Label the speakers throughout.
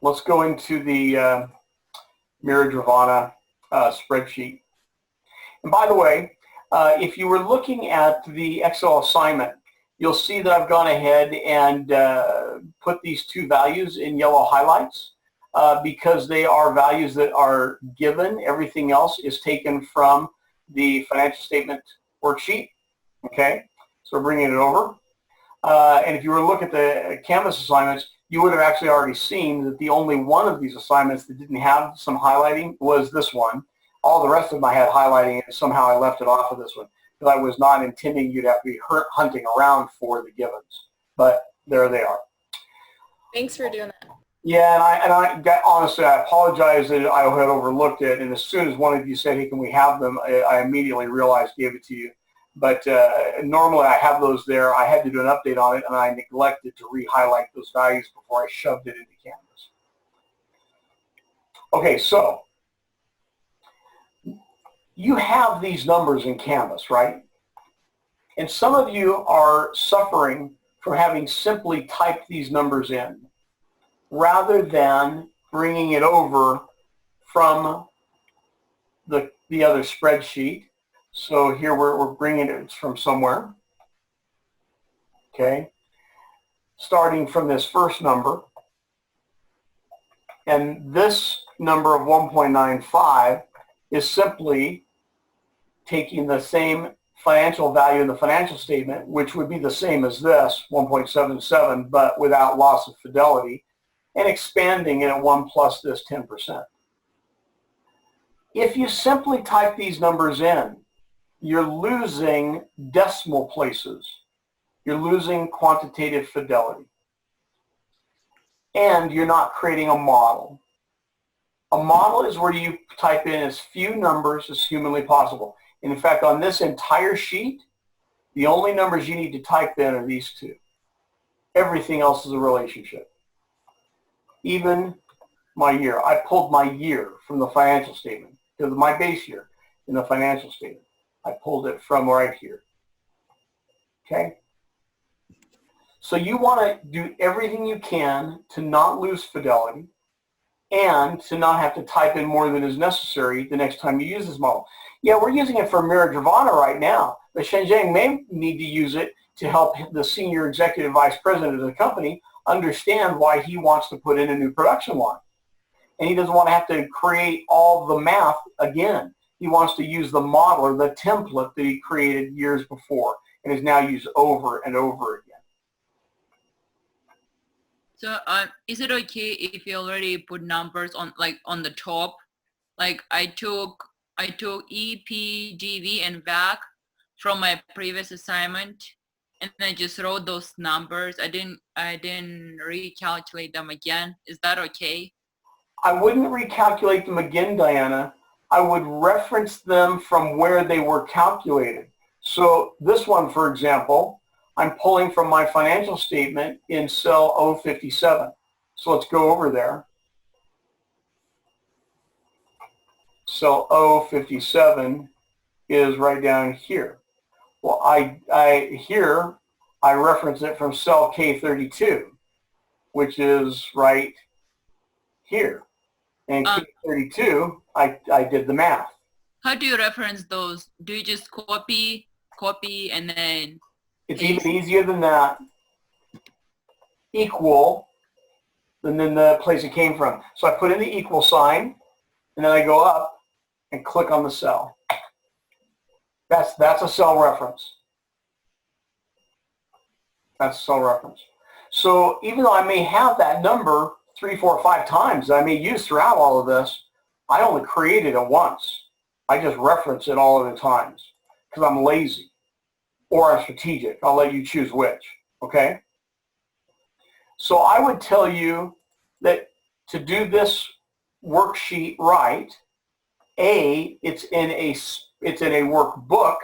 Speaker 1: let's go into the Mira Drovanna spreadsheet. And by the way, if you were looking at the Excel assignment, you'll see that I've gone ahead and put these two values in yellow highlights because they are values that are given. Everything else is taken from the financial statement worksheet. Okay, so we're bringing it over. And if you were to look at the Canvas assignments, you would have actually already seen that the only one of these assignments that didn't have some highlighting was this one. All the rest of them I had highlighting, and somehow I left it off of this one because I was not intending you to have to be hunting around for the givens. But there they are.
Speaker 2: Thanks for doing that.
Speaker 1: Yeah, and I honestly, I apologize that I had overlooked it. And as soon as one of you said, hey, can we have them, I immediately realized, gave it to you. But normally I have those there. I had to do an update on it, and I neglected to re-highlight those values before I shoved it into Canvas. Okay, so you have these numbers in Canvas, right? And some of you are suffering from having simply typed these numbers in rather than bringing it over from the other spreadsheet. So here we're bringing it from somewhere, okay, starting from this first number. And this number of 1.95 is simply taking the same financial value in the financial statement, which would be the same as this, 1.77, but without loss of fidelity, and expanding it at 1 plus this 10%. If you simply type these numbers in, you're losing decimal places. You're losing quantitative fidelity. And you're not creating a model. A model is where you type in as few numbers as humanly possible. And in fact, on this entire sheet, the only numbers you need to type in are these two. Everything else is a relationship. Even my year. I pulled my year from the financial statement, because my base year in the financial statement. I pulled it from right here. Okay? So you want to do everything you can to not lose fidelity and to not have to type in more than is necessary the next time you use this model. Yeah, we're using it for Mira Drovanna right now, but Shenzhen may need to use it to help the senior executive vice president of the company understand why he wants to put in a new production line. And he doesn't want to have to create all the math again. He wants to use the model or the template that he created years before and is now used over and over again.
Speaker 3: So is it okay if you already put numbers on, like, on the top? Like I took EPGV and VAC from my previous assignment, and I just wrote those numbers. I didn't recalculate them again. Is that okay?
Speaker 1: I wouldn't recalculate them again, Diana. I would reference them from where they were calculated. So this one, for example, I'm pulling from my financial statement in cell 057. So let's go over there. Cell 057 is right down here. Well, here I reference it from cell K32, which is right here. And K32, I did the math.
Speaker 3: How do you reference those? Do you just copy, and then?
Speaker 1: It's even easier than that. Equal, and then the place it came from. So I put in the equal sign, and then I go up and click on the cell. That's a cell reference. That's a cell reference. So even though I may have that number 3, 4, 5 times that I may use throughout all of this, I only created it once. I just reference it all of the times because I'm lazy or I'm strategic. I'll let you choose which, okay? So I would tell you that to do this worksheet right, it's in a workbook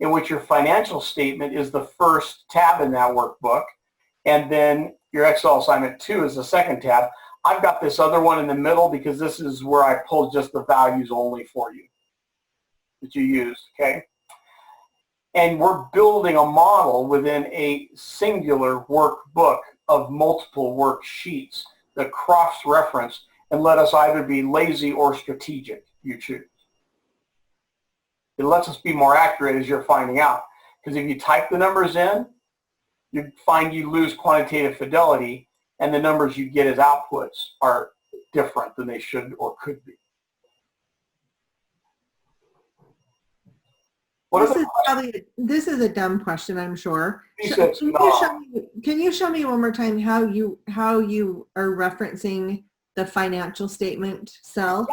Speaker 1: in which your financial statement is the first tab in that workbook, and then your Excel assignment 2 is the second tab. I've got this other one in the middle because this is where I pulled just the values only for you that you used, okay? And we're building a model within a singular workbook of multiple worksheets the cross-reference and let us either be lazy or strategic, you choose. It lets us be more accurate as you're finding out. Because if you type the numbers in, you find you lose quantitative fidelity, and the numbers you get as outputs are different than they should or could be.
Speaker 4: This is a dumb question, I'm sure.
Speaker 1: Can
Speaker 4: You show me one more time how you are referencing the financial statement cell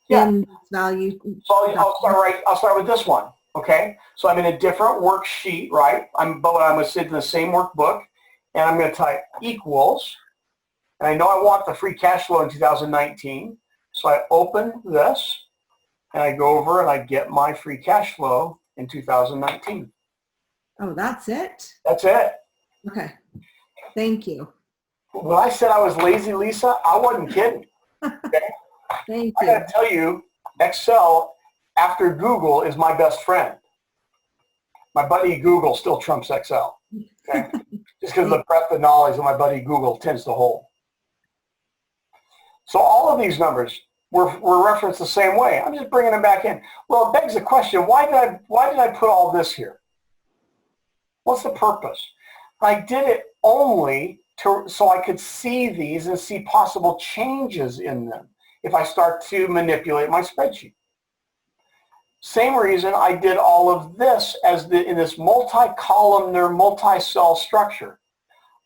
Speaker 4: in value?
Speaker 1: So I'll start with this one. Okay, so I'm in a different worksheet, right? I'm going to sit in the same workbook, and I'm going to type equals, and I know I want the free cash flow in 2019, so I open this, and I go over and I get my free cash flow in 2019.
Speaker 4: Oh, that's it?
Speaker 1: That's it.
Speaker 4: Okay, thank you.
Speaker 1: When I said I was lazy, Lisa, I wasn't kidding. Okay?
Speaker 4: Thank
Speaker 1: I
Speaker 4: you.
Speaker 1: got to tell you, Excel, after Google, is my best friend. My buddy Google still trumps Excel. Okay? Just because of the breadth of knowledge that my buddy Google tends to hold. So all of these numbers were referenced the same way. I'm just bringing them back in. Well, it begs the question, why did I put all this here? What's the purpose? I did it only so I could see these and see possible changes in them if I start to manipulate my spreadsheet. Same reason I did all of this in this multi-columnar, multi-cell structure.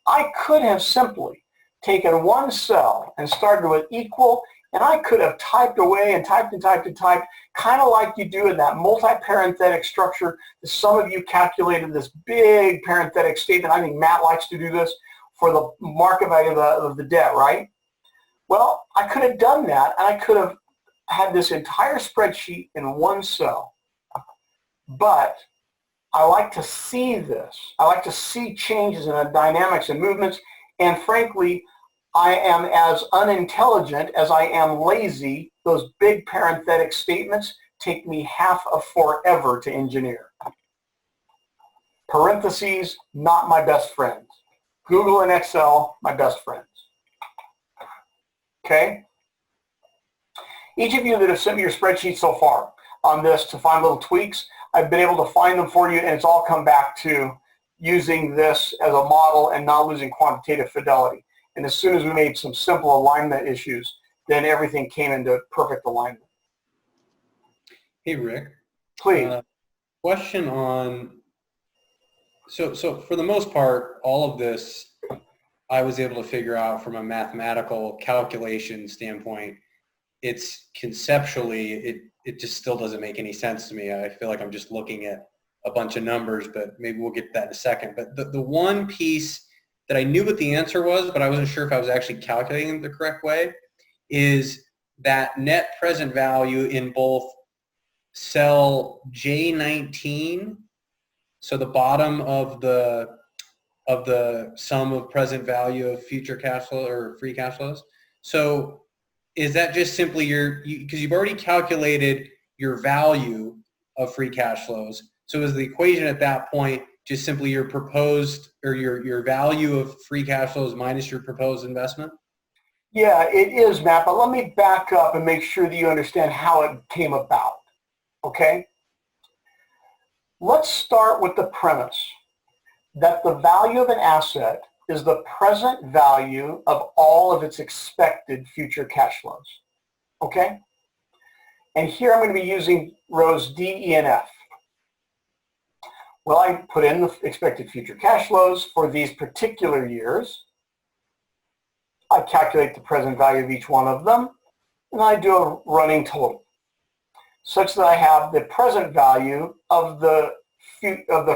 Speaker 1: I could have simply taken one cell and started with equal, and I could have typed away and typed and typed and typed, kind of like you do in that multi-parenthetic structure. Some of you calculated this big parenthetic statement. I think Matt likes to do this for the market value of the debt, right? Well, I could have done that, and I could have had this entire spreadsheet in one cell. But I like to see this. I like to see changes in the dynamics and movements, and frankly, I am as unintelligent as I am lazy. Those big parenthetic statements take me half of forever to engineer. Parentheses, not my best friends. Google and Excel, my best friends. Okay? Each of you that have sent me your spreadsheet so far on this to find little tweaks, I've been able to find them for you, and it's all come back to using this as a model and not losing quantitative fidelity. And as soon as we made some simple alignment issues, then everything came into perfect alignment.
Speaker 5: Hey, Rick.
Speaker 1: Please.
Speaker 5: Question on, so for the most part, all of this, I was able to figure out from a mathematical calculation standpoint. It's conceptually, it just still doesn't make any sense to me. I feel like I'm just looking at a bunch of numbers, but maybe we'll get to that in a second. But the one piece that I knew what the answer was, but I wasn't sure if I was actually calculating it the correct way, is that net present value in both cell J19, so the bottom of the sum of present value of future cash flow or free cash flows. So is that just simply because you've already calculated your value of free cash flows, so is the equation at that point just simply your proposed or your value of free cash flows minus your proposed investment?
Speaker 1: Yeah, it is, Matt, but let me back up and make sure that you understand how it came about, okay? Let's start with the premise that the value of an asset is the present value of all of its expected future cash flows, okay? And here I'm going to be using rows D, E, and F. Well, I put in the expected future cash flows for these particular years. I calculate the present value of each one of them, and I do a running total, such that I have the present value of the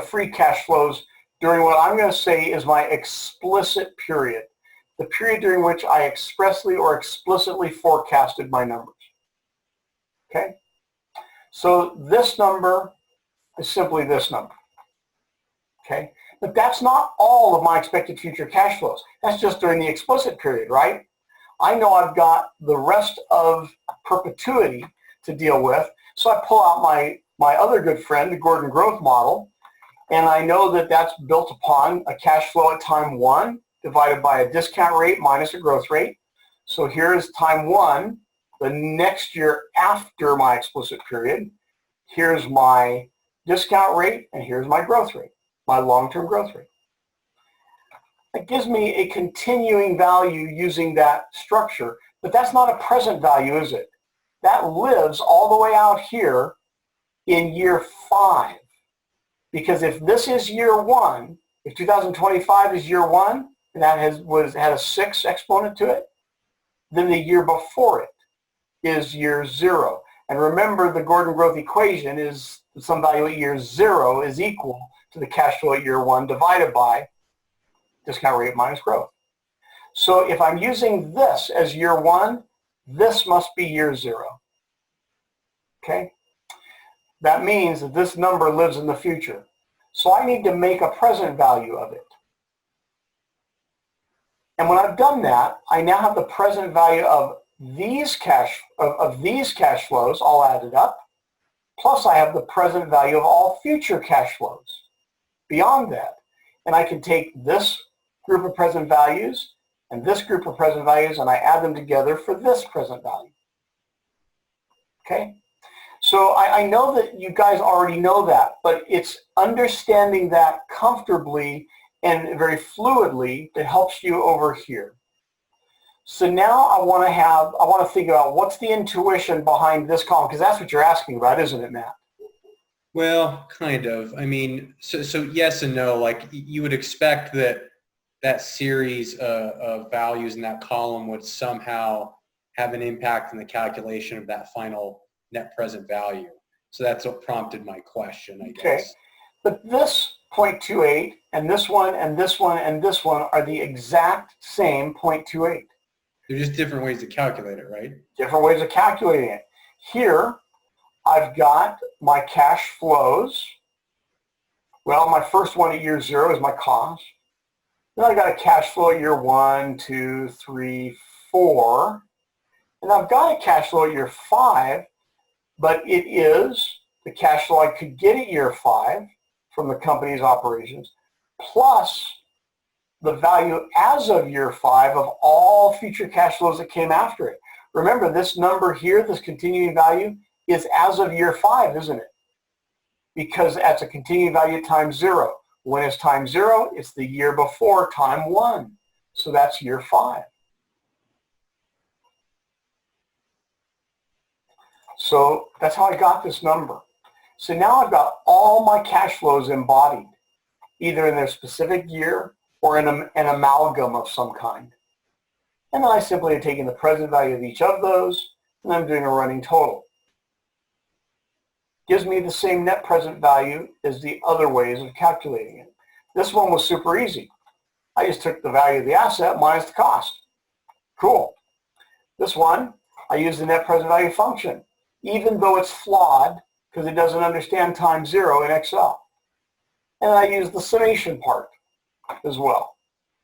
Speaker 1: free cash flows during what I'm going to say is my explicit period, the period during which I expressly or explicitly forecasted my numbers. Okay? So this number is simply this number. Okay? But that's not all of my expected future cash flows. That's just during the explicit period, right? I know I've got the rest of perpetuity to deal with, so I pull out my other good friend, the Gordon growth model, and I know that that's built upon a cash flow at time 1 divided by a discount rate minus a growth rate. So here's time 1, the next year after my explicit period. Here's my discount rate, and here's my growth rate, my long-term growth rate. It gives me a continuing value using that structure, but that's not a present value, is it? That lives all the way out here in year 5. Because if this is year 1, if 2025 is year 1, and that had a 6 exponent to it, then the year before it is year 0. And remember, the Gordon growth equation is some value at year 0 is equal to the cash flow at year 1 divided by discount rate minus growth. So if I'm using this as year 1, this must be year 0. Okay? That means that this number lives in the future. So I need to make a present value of it. And when I've done that, I now have the present value of these cash flows all added up, plus I have the present value of all future cash flows beyond that. And I can take this group of present values and this group of present values, and I add them together for this present value. Okay? So I know that you guys already know that, but it's understanding that comfortably and very fluidly that helps you over here. So now I want to think about what's the intuition behind this column, because that's what you're asking about, isn't it, Matt?
Speaker 5: Well, kind of. I mean, so yes and no. Like you would expect that series of values in that column would somehow have an impact on the calculation of that final net present value. So that's what prompted my question, I guess.
Speaker 1: Okay. But this 0.28 and this one and this one and this one are the exact same 0.28.
Speaker 5: They're just different ways to calculate it, right?
Speaker 1: Different ways of calculating it. Here, I've got my cash flows. Well, my first one at year 0 is my cost. Then I got a cash flow at year 1, 2, 3, 4. And I've got a cash flow at year 5, but it is the cash flow I could get at year 5 from the company's operations, plus the value as of year 5 of all future cash flows that came after it. Remember, this number here, this continuing value, is as of year 5, isn't it? Because that's a continuing value times 0. When it's times 0, it's the year before time 1. So that's year 5. So that's how I got this number. So now I've got all my cash flows embodied, either in their specific year or in an amalgam of some kind. And then I simply am taking the present value of each of those, and I'm doing a running total. Gives me the same net present value as the other ways of calculating it. This one was super easy. I just took the value of the asset minus the cost. Cool. This one, I use the net present value function, even though it's flawed because it doesn't understand time 0 in Excel. And I use the summation part as well.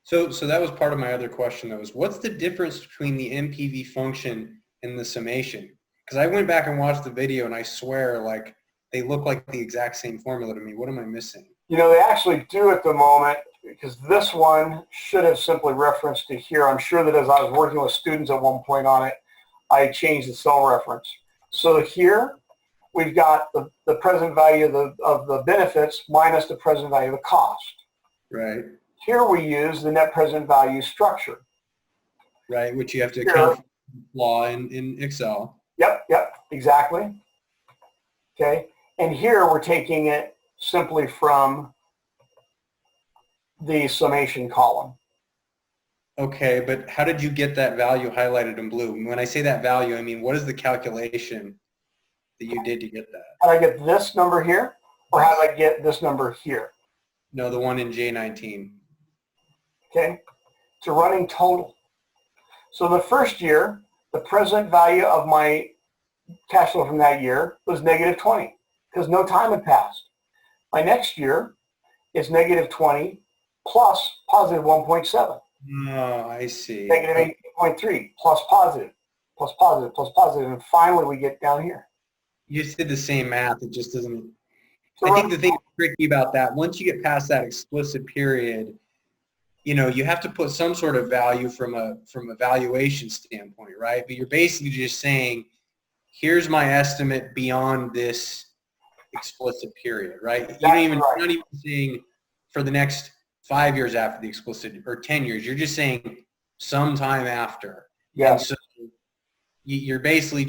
Speaker 5: So that was part of my other question, though, is what's the difference between the NPV function and the summation? Because I went back and watched the video, and I swear, like, they look like the exact same formula to me. What am I missing?
Speaker 1: You know, they actually do at the moment, because this one should have simply referenced to here. I'm sure that as I was working with students at one point on it, I changed the cell reference. So here, we've got the present value of the benefits minus the present value of the cost.
Speaker 5: Right.
Speaker 1: Here we use the net present value structure.
Speaker 5: Right, which you have to account for law in Excel.
Speaker 1: Yep, exactly. Okay, and here we're taking it simply from the summation column.
Speaker 5: Okay, but how did you get that value highlighted in blue? When I say that value, I mean, what is the calculation that you did to get that?
Speaker 1: How did I get this number here, or how did I get this number here?
Speaker 5: No, the one in J19.
Speaker 1: Okay, it's a running total. So the first year, the present value of my cash flow from that year was negative 20 because no time had passed. My next year is negative 20 plus positive 1.7.
Speaker 5: Oh, I see.
Speaker 1: Negative 18.3 plus positive, plus positive, plus positive, and finally we get down here.
Speaker 5: You just did the same math. It just doesn't.
Speaker 1: So
Speaker 5: I think the thing that's tricky about that, once you get past that explicit period, you have to put some sort of value from a valuation standpoint, right? But you're basically just saying, here's my estimate beyond this explicit period, right? You're not even saying for the next 5 years after the explicit or 10 years. You're just saying sometime after.
Speaker 1: Yeah.
Speaker 5: And so you're basically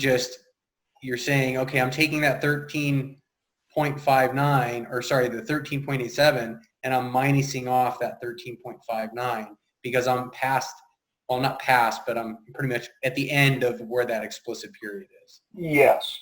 Speaker 5: you're saying, okay, I'm taking that 13.59, or sorry, the 13.87, and I'm minusing off that 13.59 because I'm past, well, not past, but I'm pretty much at the end of where that explicit period is.
Speaker 1: Yes.